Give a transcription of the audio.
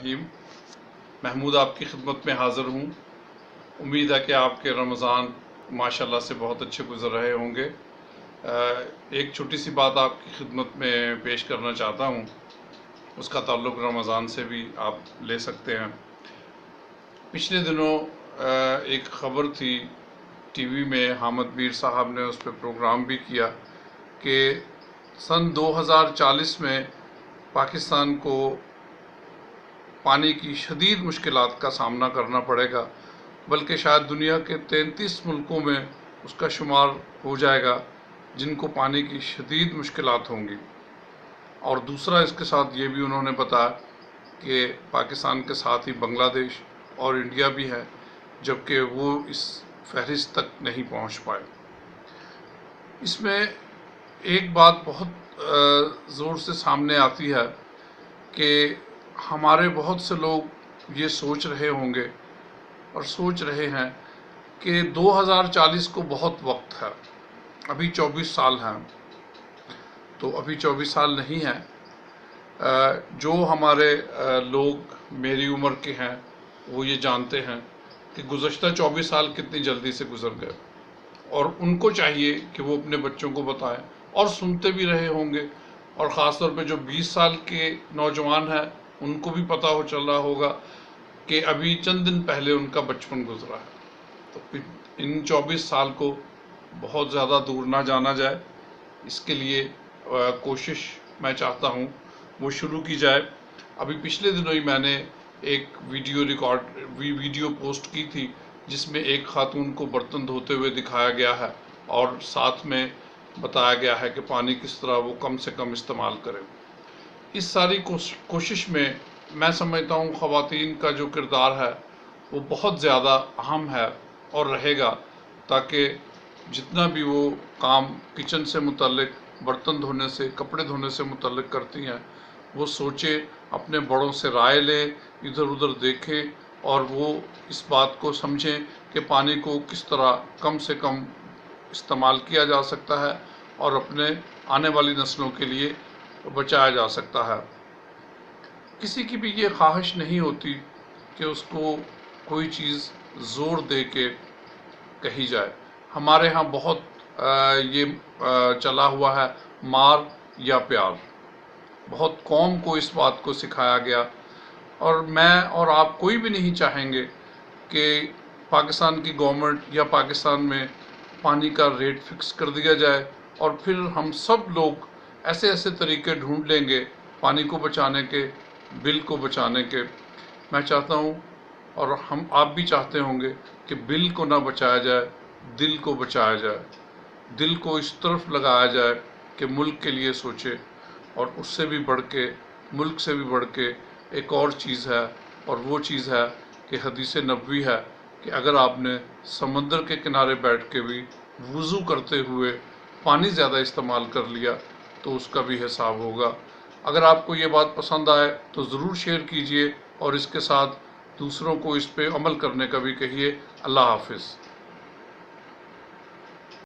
الرحیم محمود آپ کی خدمت میں حاضر ہوں۔ امید ہے کہ آپ کے رمضان ماشاءاللہ سے بہت اچھے گزر رہے ہوں گے۔ ایک چھوٹی سی بات آپ کی خدمت میں پیش کرنا چاہتا ہوں، اس کا تعلق رمضان سے بھی آپ لے سکتے ہیں۔ پچھلے دنوں ایک خبر تھی ٹی وی میں، حامد میر صاحب نے اس پہ پروگرام بھی کیا کہ سن 2040 میں پاکستان کو پانی کی شدید مشکلات کا سامنا کرنا پڑے گا، بلکہ شاید دنیا کے 33 ملکوں میں اس کا شمار ہو جائے گا جن کو پانی کی شدید مشکلات ہوں گی۔ اور دوسرا اس کے ساتھ یہ بھی انہوں نے بتایا کہ پاکستان کے ساتھ ہی بنگلہ دیش اور انڈیا بھی ہے، جبکہ وہ اس فہرست تک نہیں پہنچ پائے۔ اس میں ایک بات بہت زور سے سامنے آتی ہے کہ ہمارے بہت سے لوگ یہ سوچ رہے ہوں گے اور سوچ رہے ہیں کہ 2040 کو بہت وقت ہے، ابھی 24 سال ہیں۔ تو ابھی 24 سال نہیں ہیں۔ جو ہمارے لوگ میری عمر کے ہیں وہ یہ جانتے ہیں کہ گزشتہ 24 سال کتنی جلدی سے گزر گئے، اور ان کو چاہیے کہ وہ اپنے بچوں کو بتائیں، اور سنتے بھی رہے ہوں گے، اور خاص طور پہ جو 20 سال کے نوجوان ہیں ان کو بھی پتہ چل رہا ہوگا کہ ابھی چند دن پہلے ان کا بچپن گزرا ہے۔ تو ان 24 سال کو بہت زیادہ دور نہ جانا جائے، اس کے لیے کوشش میں چاہتا ہوں وہ شروع کی جائے۔ ابھی پچھلے دنوں ہی میں نے ایک ویڈیو پوسٹ کی تھی جس میں ایک خاتون کو برتن دھوتے ہوئے دکھایا گیا ہے، اور ساتھ میں بتایا گیا ہے کہ پانی کس طرح وہ کم سے کم استعمال کریں۔ اس ساری کوشش میں سمجھتا ہوں خواتین کا جو کردار ہے وہ بہت زیادہ اہم ہے اور رہے گا، تاکہ جتنا بھی وہ کام کچن سے متعلق، برتن دھونے سے، کپڑے دھونے سے متعلق کرتی ہیں، وہ سوچے، اپنے بڑوں سے رائے لیں، ادھر ادھر دیکھیں، اور وہ اس بات کو سمجھیں کہ پانی کو کس طرح کم سے کم استعمال کیا جا سکتا ہے اور اپنے آنے والی نسلوں کے لیے بچایا جا سکتا ہے۔ کسی کی بھی یہ خواہش نہیں ہوتی کہ اس کو کوئی چیز زور دے کے کہی جائے۔ ہمارے ہاں بہت یہ چلا ہوا ہے مار یا پیار، بہت قوم کو اس بات کو سکھایا گیا، اور میں اور آپ کوئی بھی نہیں چاہیں گے کہ پاکستان کی گورنمنٹ یا پاکستان میں پانی کا ریٹ فکس کر دیا جائے، اور پھر ہم سب لوگ ایسے ایسے طریقے ڈھونڈ لیں گے پانی کو بچانے کے، بل کو بچانے کے۔ میں چاہتا ہوں، اور آپ بھی چاہتے ہوں گے، کہ بل کو نہ بچایا جائے، دل کو بچایا جائے، دل کو اس طرف لگایا جائے کہ ملک کے لیے سوچے۔ اور اس سے بھی بڑھ کے، ملک سے بھی بڑھ کے ایک اور چیز ہے، اور وہ چیز ہے کہ حدیث نبوی ہے کہ اگر آپ نے سمندر کے کنارے بیٹھ کے بھی وضو کرتے ہوئے پانی زیادہ استعمال کر لیا تو اس کا بھی حساب ہوگا۔ اگر آپ کو یہ بات پسند آئے تو ضرور شیئر کیجئے، اور اس کے ساتھ دوسروں کو اس پہ عمل کرنے کا بھی کہیے۔ اللہ حافظ۔